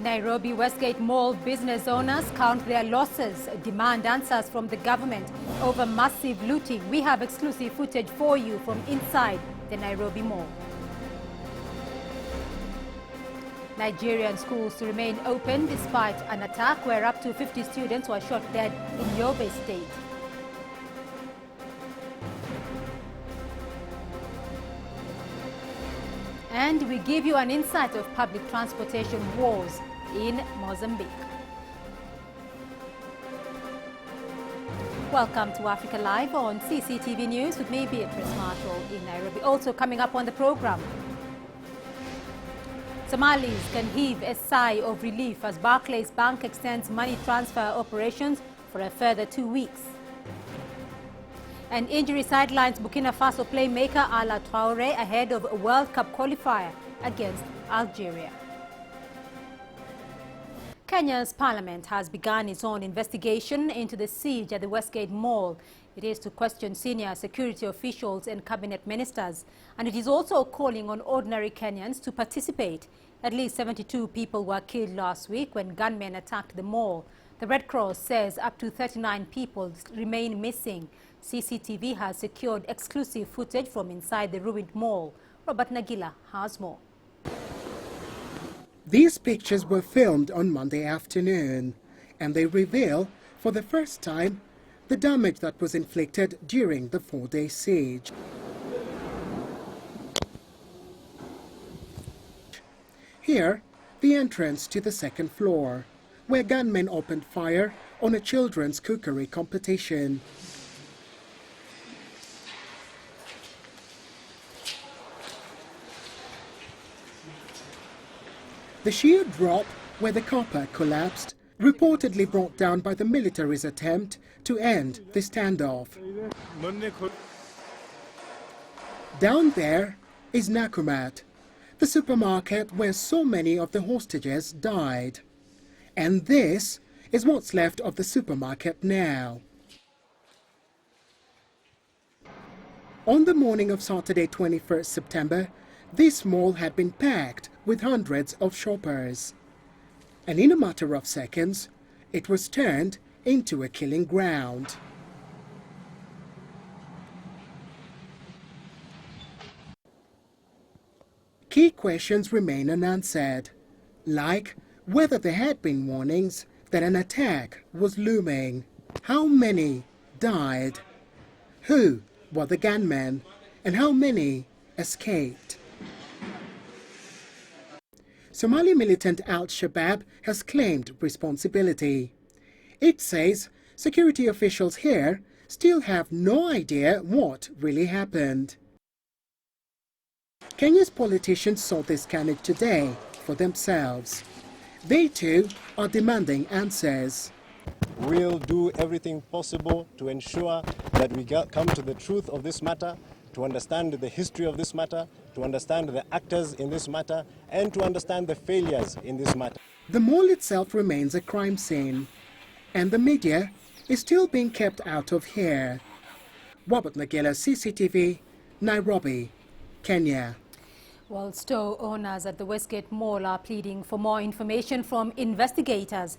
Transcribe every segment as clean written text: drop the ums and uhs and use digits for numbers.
Nairobi Westgate Mall business owners count their losses, demand answers from the government over massive looting. We have exclusive footage for you from inside the Nairobi Mall. Nigerian schools to remain open despite an attack where up to 50 students were shot dead in Yobe State. And we give you an insight of public transportation woes in Mozambique. Welcome to Africa Live on CCTV News with me, Beatrice Marshall in Nairobi. Also coming up on the program, Somalis can heave a sigh of relief as Barclays Bank extends money transfer operations for a further 2 weeks. And injury sidelines Burkina Faso playmaker Ala Traore ahead of a World Cup qualifier against Algeria. Kenya's parliament has begun its own investigation into the siege at the Westgate Mall. It is to question senior security officials and cabinet ministers, and it is also calling on ordinary Kenyans to participate. At least 72 people were killed last week when gunmen attacked the mall. The Red Cross says up to 39 people remain missing. CCTV has secured exclusive footage from inside the ruined mall. Robert Nagila has more. These pictures were filmed on Monday afternoon, and they reveal, for the first time, the damage that was inflicted during the 4-day siege. Here, the entrance to the second floor, where gunmen opened fire on a children's cookery competition. The sheer drop where the copper collapsed, reportedly brought down by the military's attempt to end the standoff. Down there is Nakumatt, the supermarket where so many of the hostages died. And this is what's left of the supermarket now. On the morning of Saturday, 21st September, this mall had been packed with hundreds of shoppers. And in a matter of seconds, it was turned into a killing ground. Key questions remain unanswered, like whether there had been warnings that an attack was looming, how many died, who were the gunmen, and how many escaped. Somali militant Al-Shabaab has claimed responsibility. It says security officials here still have no idea what really happened. Kenya's politicians saw this carnage today for themselves. They too are demanding answers. We'll do everything possible to ensure that we come to the truth of this matter, to understand the history of this matter, to understand the actors in this matter, and to understand the failures in this matter. The mall itself remains a crime scene, and the media is still being kept out of here. Robert Nagila, CCTV, Nairobi, Kenya. Well, store owners at the Westgate Mall are pleading for more information from investigators.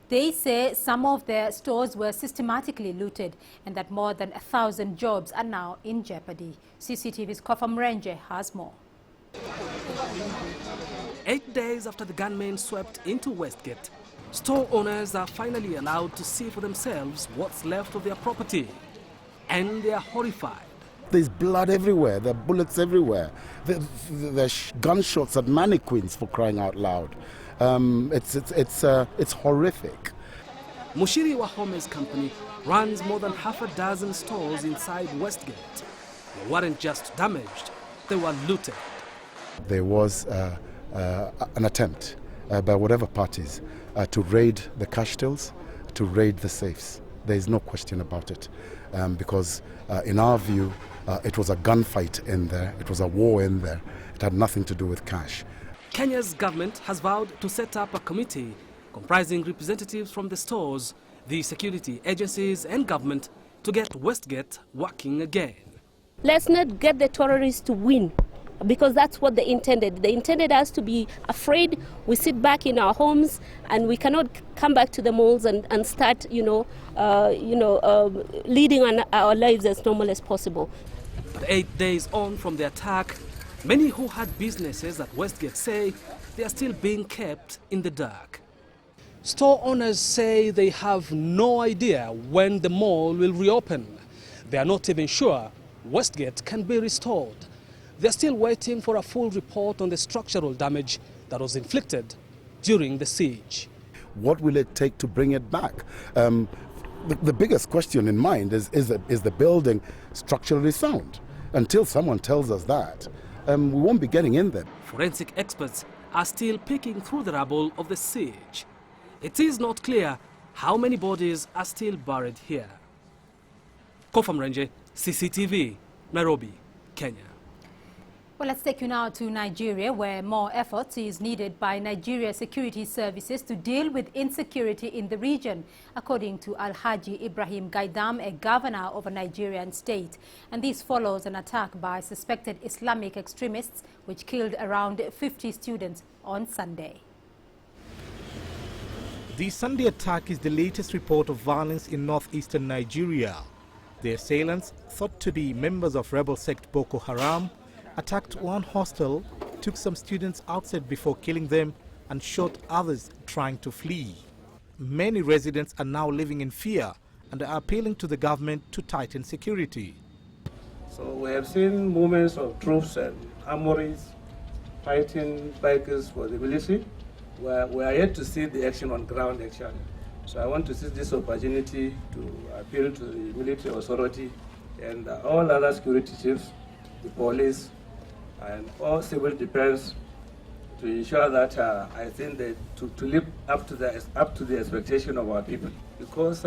They say some of their stores were systematically looted and that more than 1,000 jobs are now in jeopardy. CCTV's Kofa Mrenje has more. 8 days after the gunmen swept into Westgate, store owners are finally allowed to see for themselves what's left of their property. And they are horrified. There's blood everywhere, there are bullets everywhere. There's gunshots at mannequins, for crying out loud. It's horrific. Mushiri Wahome's company runs more than half a dozen stores inside Westgate. They weren't just damaged, they were looted. There was an attempt by whatever parties to raid the cash tills, to raid the safes. There is no question about it, because in our view, it was a gunfight in there, it was a war in there. It had nothing to do with cash. Kenya's government has vowed to set up a committee comprising representatives from the stores, the security agencies and government to get Westgate working again. Let's not get the terrorists to win. because that's what they intended. They intended us to be afraid. We sit back in our homes and we cannot come back to the malls and start, leading our lives as normal as possible. But 8 days on from the attack, many who had businesses at Westgate say they are still being kept in the dark. Store owners say they have no idea when the mall will reopen. They are not even sure Westgate can be restored. They're still waiting for a full report on the structural damage that was inflicted during the siege. What will it take to bring it back? The biggest question in mind is the building structurally sound? Until someone tells us that, we won't be getting in there. Forensic experts are still picking through the rubble of the siege. It is not clear how many bodies are still buried here. Kofa Mrenje, CCTV, Nairobi, Kenya. Well, let's take you now to Nigeria, where more effort is needed by Nigeria security services to deal with insecurity in the region, according to Alhaji Ibrahim Gaidam, a governor of a Nigerian state. And this follows an attack by suspected Islamic extremists, which killed around 50 students on Sunday. The Sunday attack is the latest report of violence in northeastern Nigeria. The assailants, thought to be members of rebel sect Boko Haram, attacked one hostel, took some students outside before killing them, and shot others trying to flee. Many residents are now living in fear and are appealing to the government to tighten security. So we have seen movements of troops and armories fighting bikers for the military. We are yet to see the action on ground actually. So I want to seize this opportunity to appeal to the military authority and all other security chiefs, the police, and all civil defense to ensure that I think that to live up to the expectation of our people, because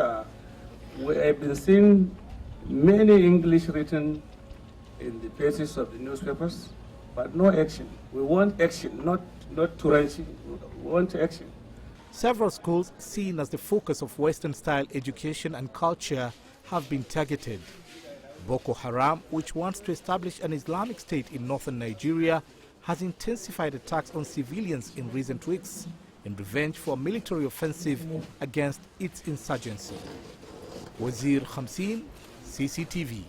we have been seeing many English written in the pages of the newspapers, but no action. We want action, not tourism. We want action. Several schools seen as the focus of Western-style education and culture have been targeted. Boko Haram, which wants to establish an Islamic state in northern Nigeria, has intensified attacks on civilians in recent weeks in revenge for a military offensive against its insurgency. Wazir Khamsin, CCTV.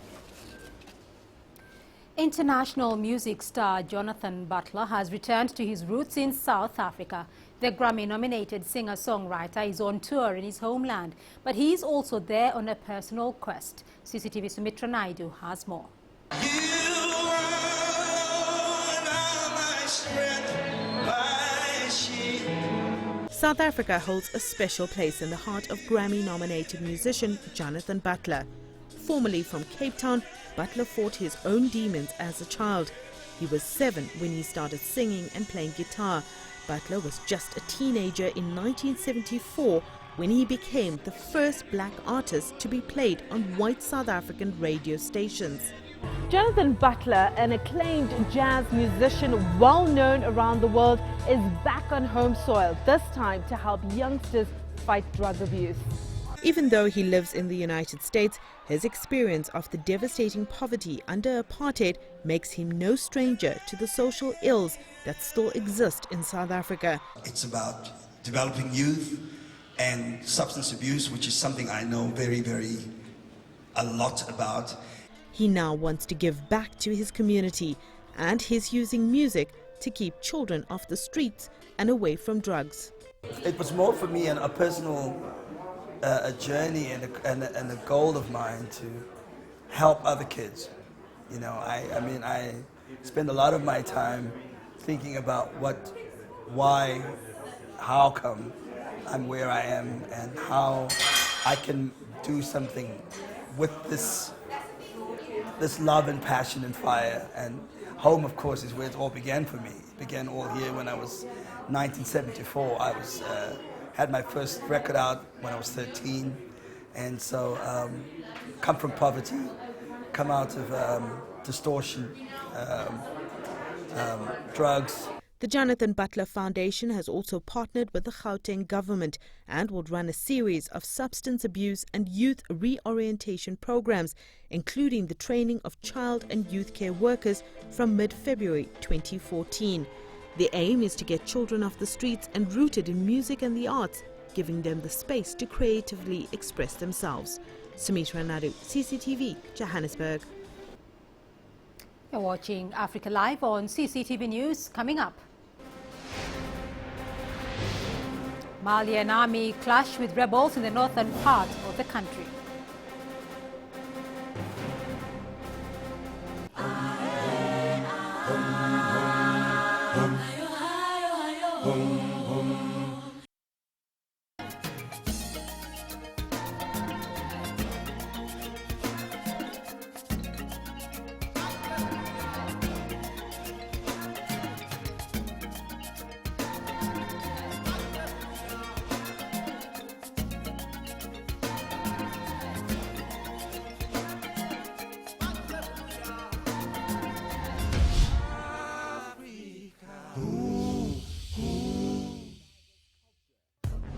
International music star Jonathan Butler has returned to his roots in South Africa. The Grammy-nominated singer-songwriter is on tour in his homeland, but he is also there on a personal quest. CCTV Sumitra Naidu has more. South Africa holds a special place in the heart of Grammy-nominated musician Jonathan Butler. Formerly from Cape Town, Butler fought his own demons as a child. He was 7 when he started singing and playing guitar. Butler was just a teenager in 1974 when he became the first black artist to be played on white South African radio stations. Jonathan Butler, an acclaimed jazz musician well known around the world, is back on home soil, this time to help youngsters fight drug abuse. Even though he lives in the United States, his experience of the devastating poverty under apartheid makes him no stranger to the social ills that still exist in South Africa. It's about developing youth and substance abuse, which is something I know a lot about. He now wants to give back to his community, and he's using music to keep children off the streets and away from drugs. It was more for me a personal a journey and a goal of mine to help other kids. You know, I spend a lot of my time thinking about why, how come I'm where I am, and how I can do something with this love and passion and fire. And home, of course, is where it all began for me. It began all here when I was 1974. I was had my first record out when I was 13, and so come from poverty, come out of distortion, drugs. The Jonathan Butler Foundation has also partnered with the Gauteng government and will run a series of substance abuse and youth reorientation programs, including the training of child and youth care workers from mid-February 2014. The aim is to get children off the streets and rooted in music and the arts, giving them the space to creatively express themselves. Sumitra Nadu, CCTV, Johannesburg. You're watching Africa Live on CCTV News. Coming up, Malian army clash with rebels in the northern part of the country.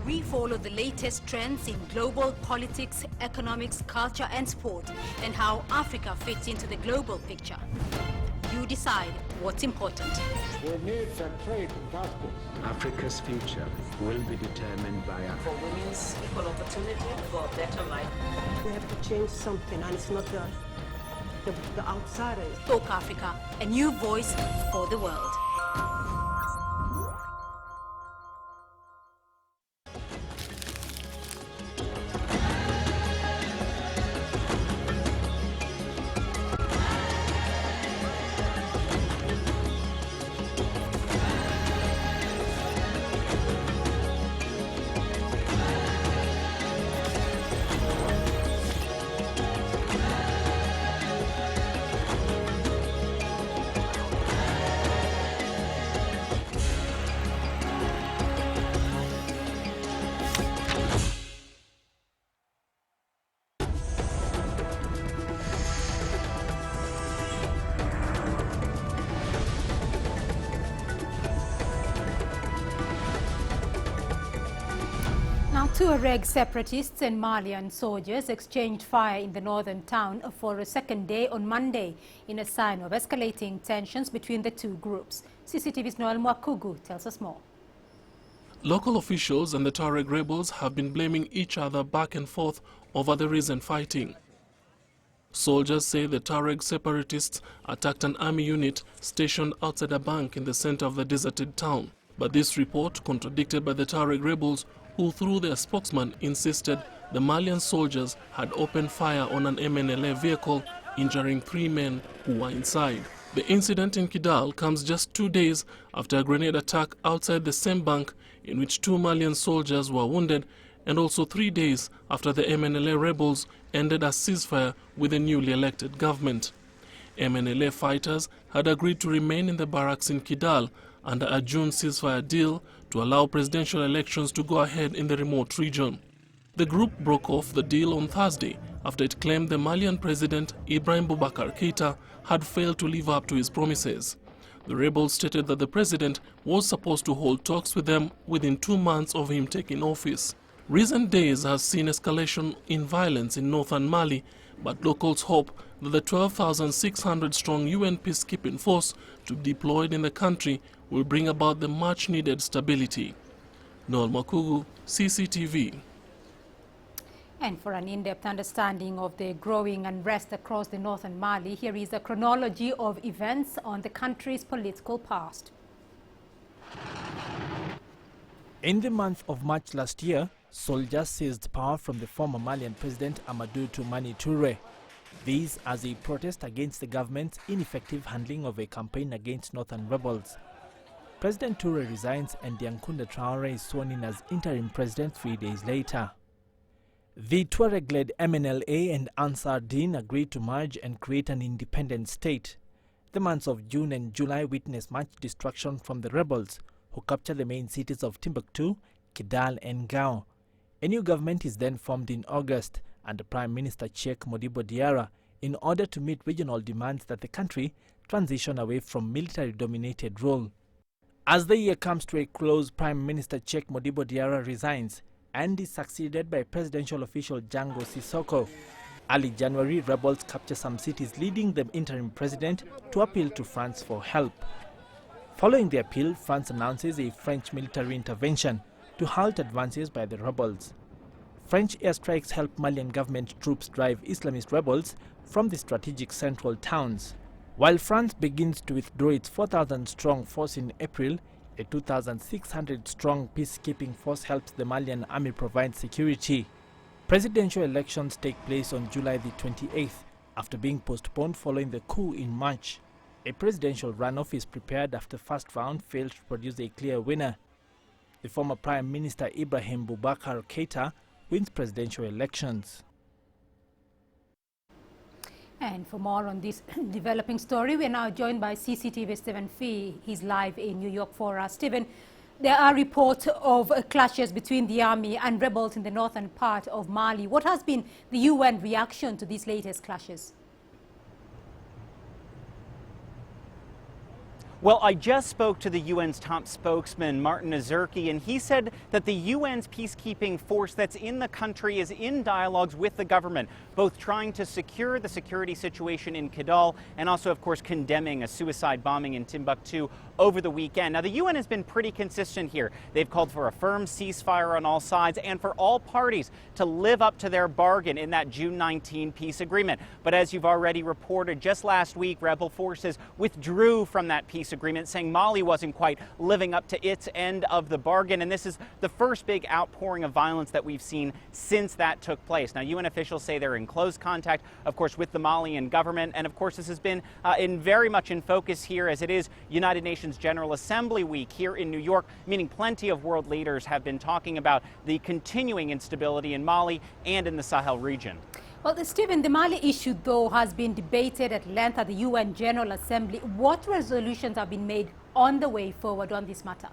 We follow the latest trends in global politics, economics, culture and sport, and how Africa fits into the global picture. You decide what's important. We need fair trade and justice. Africa's future will be determined by Africa. For women's equal opportunity, for a better life. We have to change something, and it's not the outsiders. Talk Africa, a new voice for the world. Now, Tuareg separatists and Malian soldiers exchanged fire in the northern town for a second day on Monday in a sign of escalating tensions between the two groups. CCTV's Noel Mwakugu tells us more. Local officials and the Tuareg rebels have been blaming each other back and forth over the recent fighting. Soldiers say the Tuareg separatists attacked an army unit stationed outside a bank in the center of the deserted town. But this report, contradicted by the Tuareg rebels, who through their spokesman insisted the Malian soldiers had opened fire on an MNLA vehicle, injuring 3 men who were inside. The incident in Kidal comes just 2 days after a grenade attack outside the same bank in which 2 Malian soldiers were wounded, and also 3 days after the MNLA rebels ended a ceasefire with the newly elected government. MNLA fighters had agreed to remain in the barracks in Kidal under a June ceasefire deal to allow presidential elections to go ahead in the remote region. The group broke off the deal on Thursday after it claimed the Malian president Ibrahim Boubacar Keïta had failed to live up to his promises. The rebels stated that the president was supposed to hold talks with them within 2 months of him taking office. Recent days has seen escalation in violence in northern Mali, but locals hope that the 12,600-strong UN peacekeeping force to be deployed in the country will bring about the much-needed stability. Noel Mwakugu, CCTV. And for an in-depth understanding of the growing unrest across the northern Mali, here is a chronology of events on the country's political past. In the month of March last year, soldiers seized power from the former Malian president Amadou Toumani Touré. These as a protest against the government's ineffective handling of a campaign against northern rebels. President Touré resigns and Yankunda Traoré is sworn in as interim president 3 days later. The Tuareg-led MNLA and Ansar Dine agreed to merge and create an independent state. The months of June and July witnessed much destruction from the rebels, who captured the main cities of Timbuktu, Kidal and Gao. A new government is then formed in August under Prime Minister Cheikh Modibo Diarra in order to meet regional demands that the country transition away from military-dominated rule. As the year comes to a close, Prime Minister Cheikh Modibo Diarra resigns and is succeeded by presidential official Django Sissoko. Early January, rebels capture some cities, leading the interim president to appeal to France for help. Following the appeal, France announces a French military intervention to halt advances by the rebels. French airstrikes help Malian government troops drive Islamist rebels from the strategic central towns. While France begins to withdraw its 4,000-strong force in April, a 2,600-strong peacekeeping force helps the Malian army provide security. Presidential elections take place on July the 28th, after being postponed following the coup in March. A presidential runoff is prepared after first round failed to produce a clear winner. The former Prime Minister Ibrahim Boubacar Keïta wins presidential elections. And for more on this developing story, we are now joined by CCTV Stephen Fee. He's live in New York for us. Stephen, there are reports of clashes between the army and rebels in the northern part of Mali. What has been the UN reaction to these latest clashes? Well, I just spoke to the UN's top spokesman, Martin Nazirki, and he said that the UN's peacekeeping force that's in the country is in dialogues with the government, both trying to secure the security situation in Kidal and also, of course, condemning a suicide bombing in Timbuktu over the weekend. Now, the UN has been pretty consistent here. They've called for a firm ceasefire on all sides and for all parties to live up to their bargain in that June 19 peace agreement. But as you've already reported, just last week, rebel forces withdrew from that peace agreement, saying Mali wasn't quite living up to its end of the bargain. And this is the first big outpouring of violence that we've seen since that took place. Now, UN officials say they're in close contact, of course, with the Malian government. And of course, this has been very much in focus here as it is United Nations General Assembly Week here in New York, meaning plenty of world leaders have been talking about the continuing instability in Mali and in the Sahel region. Well, Stephen, the Mali issue, though, has been debated at length at the UN General Assembly. What resolutions have been made on the way forward on this matter?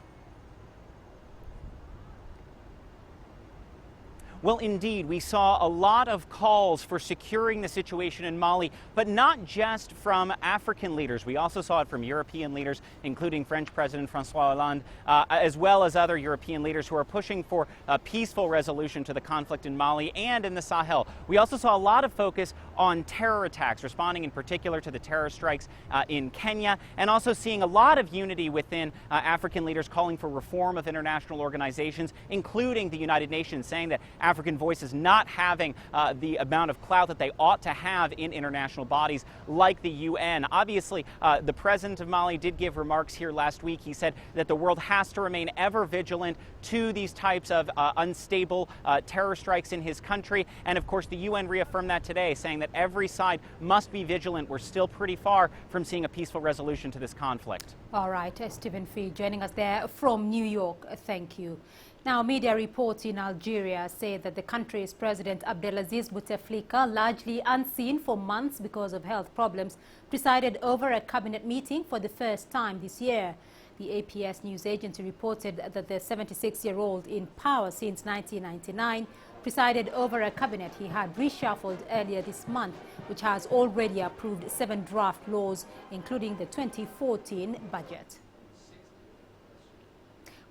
Well, indeed, we saw a lot of calls for securing the situation in Mali, but not just from African leaders. We also saw it from European leaders, including French President François Hollande, as well as other European leaders who are pushing for a peaceful resolution to the conflict in Mali and in the Sahel. We also saw a lot of focus on terror attacks, responding in particular to the terror strikes in Kenya, and also seeing a lot of unity within African leaders calling for reform of international organizations, including the United Nations, saying that African voices not having the amount of clout that they ought to have in international bodies like the UN. Obviously, the president of Mali did give remarks here last week. He said that the world has to remain ever vigilant to these types of unstable terror strikes in his country. And of course, the UN reaffirmed that today, saying that every side must be vigilant. We're still pretty far from seeing a peaceful resolution to this conflict. All right, Stephen Fee joining us there from New York. Thank you. Now, media reports in Algeria say that the country's President Abdelaziz Bouteflika, largely unseen for months because of health problems, presided over a cabinet meeting for the first time this year. The APS news agency reported that the 76-year-old, in power since 1999, presided over a cabinet he had reshuffled earlier this month, which has already approved 7 draft laws, including the 2014 budget.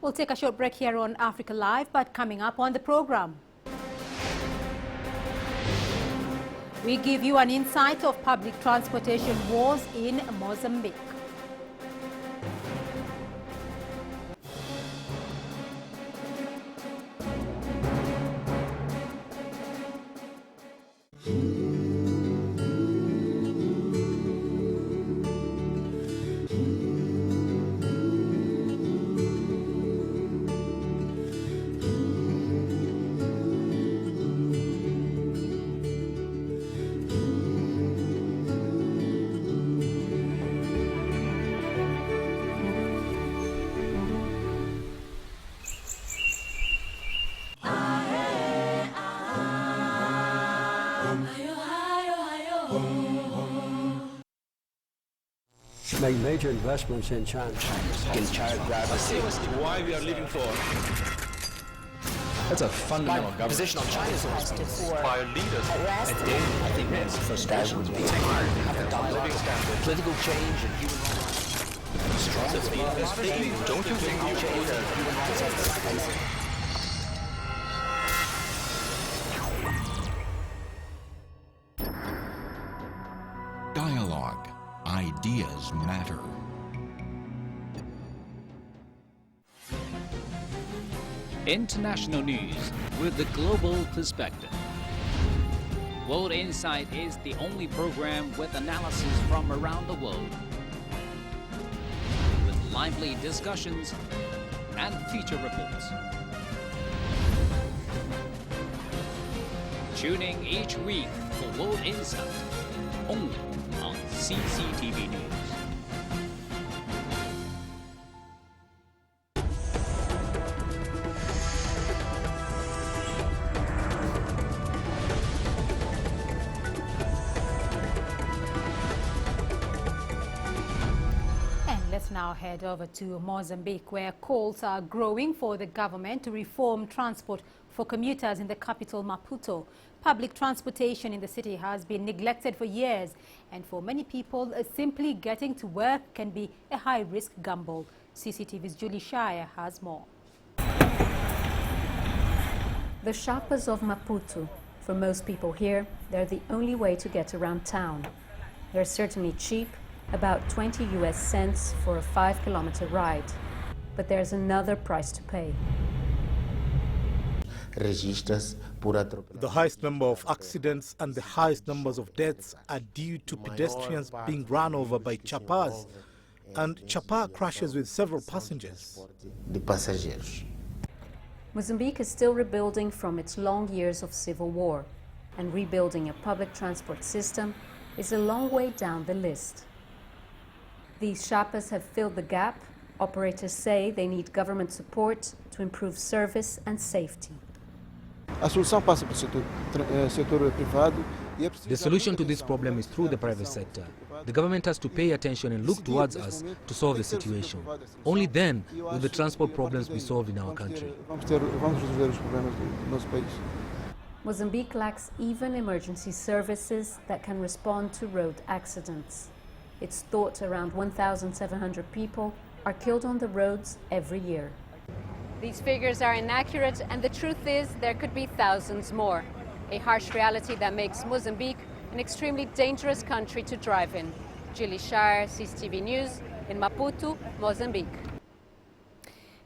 We'll take a short break here on Africa Live, but coming up on the program, we give you an insight of public transportation wars in Mozambique. Make major investments in China. In child privacy. Why we are living for? That's a fundamental government position on China's arrested for by leaders. I think that's for that would be have a dialogue, political change and human rights. Don't you think you should? Dialogue. Ideas matter. International news with the global perspective. World Insight is the only program with analysis from around the world, with lively discussions and feature reports. Tuning each week for World Insight, only on CCTV News. Let's now head over to Mozambique, where calls are growing for the government to reform transport for commuters in the capital, Maputo. Public transportation in the city has been neglected for years, and for many people, simply getting to work can be a high-risk gamble. CCTV's Julie Shire has more. The chapas of Maputo. For most people here, they're the only way to get around town. They're certainly cheap, about 20 US cents for a 5-kilometer ride. But there's another price to pay. The highest number of accidents and the highest numbers of deaths are due to pedestrians being run over by chapas, and chapa crashes with several passengers. Mozambique is still rebuilding from its long years of civil war, and rebuilding a public transport system is a long way down the list. These chapas have filled the gap. Operators say they need government support to improve service and safety. The solution to this problem is through the private sector. The government has to pay attention and look towards us to solve the situation. Only then will the transport problems be solved in our country. Mozambique lacks even emergency services that can respond to road accidents. It's thought around 1,700 people are killed on the roads every year. These figures are inaccurate, and the truth is there could be thousands more. A harsh reality that makes Mozambique an extremely dangerous country to drive in. Julie Shire, CCTV News, in Maputo, Mozambique.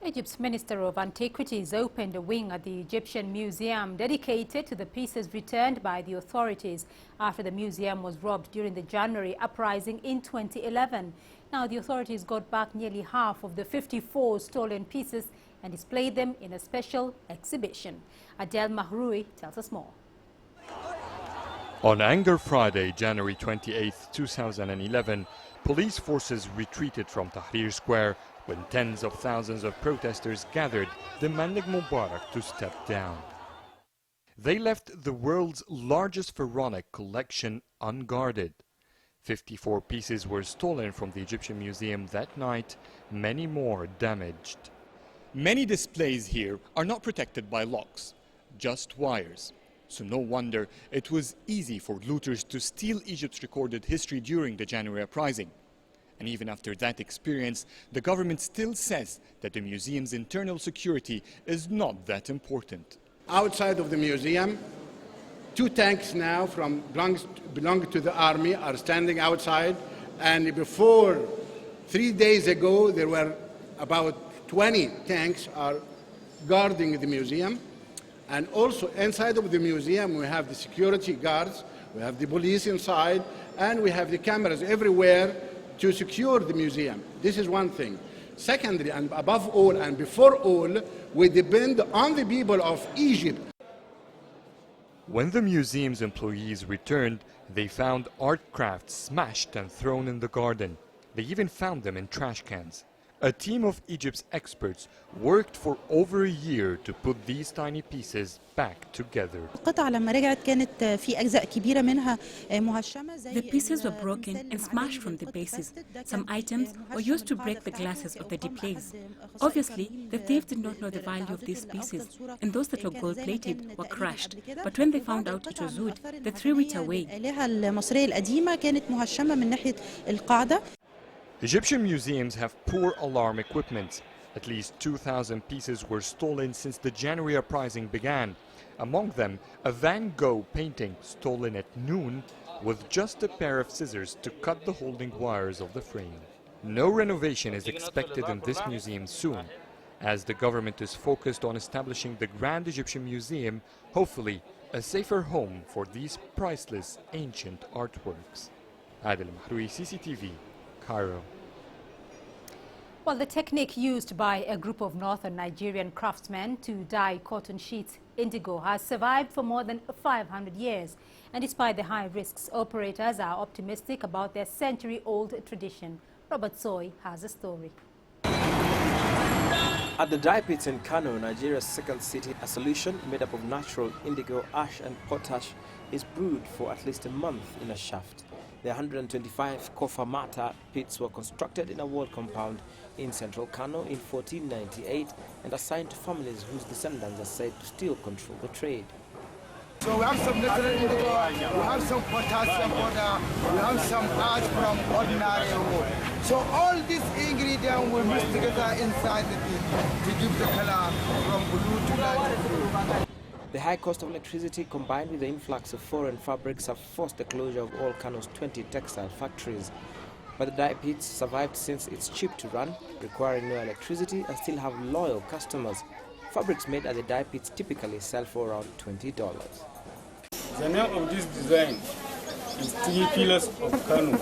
Egypt's Minister of Antiquities opened a wing at the Egyptian Museum dedicated to the pieces returned by the authorities after the museum was robbed during the January uprising in 2011. Now, the authorities got back nearly half of the 54 stolen pieces and displayed them in a special exhibition. Adel Mahroui tells us more. On Anger Friday, January 28, 2011, police forces retreated from Tahrir Square when tens of thousands of protesters gathered, demanding Mubarak to step down. They left the world's largest pharaonic collection unguarded. 54 pieces were stolen from the Egyptian Museum that night, many more damaged. Many displays here are not protected by locks, just wires. So no wonder it was easy for looters to steal Egypt's recorded history during the January uprising. And even after that experience, the government still says that the museum's internal security is not that important. Outside of the museum, 2 tanks now belonging to the army are standing outside, and before 3 days ago there were about 20 tanks are guarding the museum. And also inside of the museum we have the security guards, we have the police inside, and we have the cameras everywhere to secure the museum. This is one thing. Secondly, and above all and before all, we depend on the people of Egypt. When the museum's employees returned, they found art crafts smashed and thrown in the garden. They even found them in trash cans. A team of Egypt's experts worked for over a year to put these tiny pieces back together. The pieces were broken and smashed from the bases. Some items were used to break the glasses of the displays. Obviously, the thieves did not know the value of these pieces, and those that were gold-plated were crushed. But when they found out it was wood, they threw it away. Egyptian museums have poor alarm equipment. At least 2,000 pieces were stolen since the January uprising began. Among them, a Van Gogh painting stolen at noon with just a pair of scissors to cut the holding wires of the frame. No renovation is expected in this museum soon, as the government is focused on establishing the Grand Egyptian Museum, hopefully a safer home for these priceless ancient artworks. Adel Mahroui, CCTV, Cairo. Well, the technique used by a group of northern Nigerian craftsmen to dye cotton sheets indigo has survived for more than 500 years. And despite the high risks, operators are optimistic about their century-old tradition. Robert Soy has a story. At the dye pits in Kano, Nigeria's second city, a solution made up of natural indigo, ash and potash is brewed for at least a month in a shaft. The 125 Kofa Mata pits were constructed in a walled compound in central Kano in 1498 and assigned to families whose descendants are said to still control the trade. So we have some natural indigo, we have some potassium powder, we have some ash from ordinary wood. So all these ingredients will mix together inside the pit to give the color from blue to light blue. The high cost of electricity combined with the influx of foreign fabrics have forced the closure of all Kano's 20 textile factories. But the dye pits survived since it's cheap to run, requiring no electricity, and still have loyal customers. Fabrics made at the dye pits typically sell for around $20. The name of this design is Three Pillars of Kano: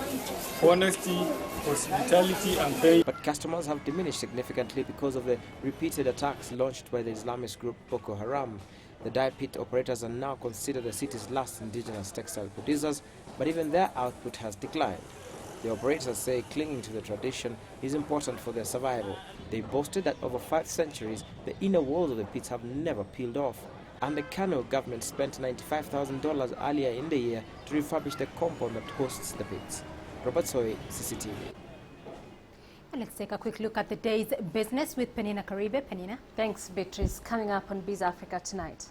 honesty, hospitality and faith. But customers have diminished significantly because of the repeated attacks launched by the Islamist group Boko Haram. The dye pit operators are now considered the city's last indigenous textile producers, but even their output has declined. The operators say clinging to the tradition is important for their survival. They boasted that over 5 centuries, the inner walls of the pits have never peeled off. And the Kano government spent $95,000 earlier in the year to refurbish the compound that hosts the pits. Robert Soy, CCTV. And let's take a quick look at the day's business with Penina Karibe. Penina. Thanks, Beatrice. Coming up on Biz Africa tonight.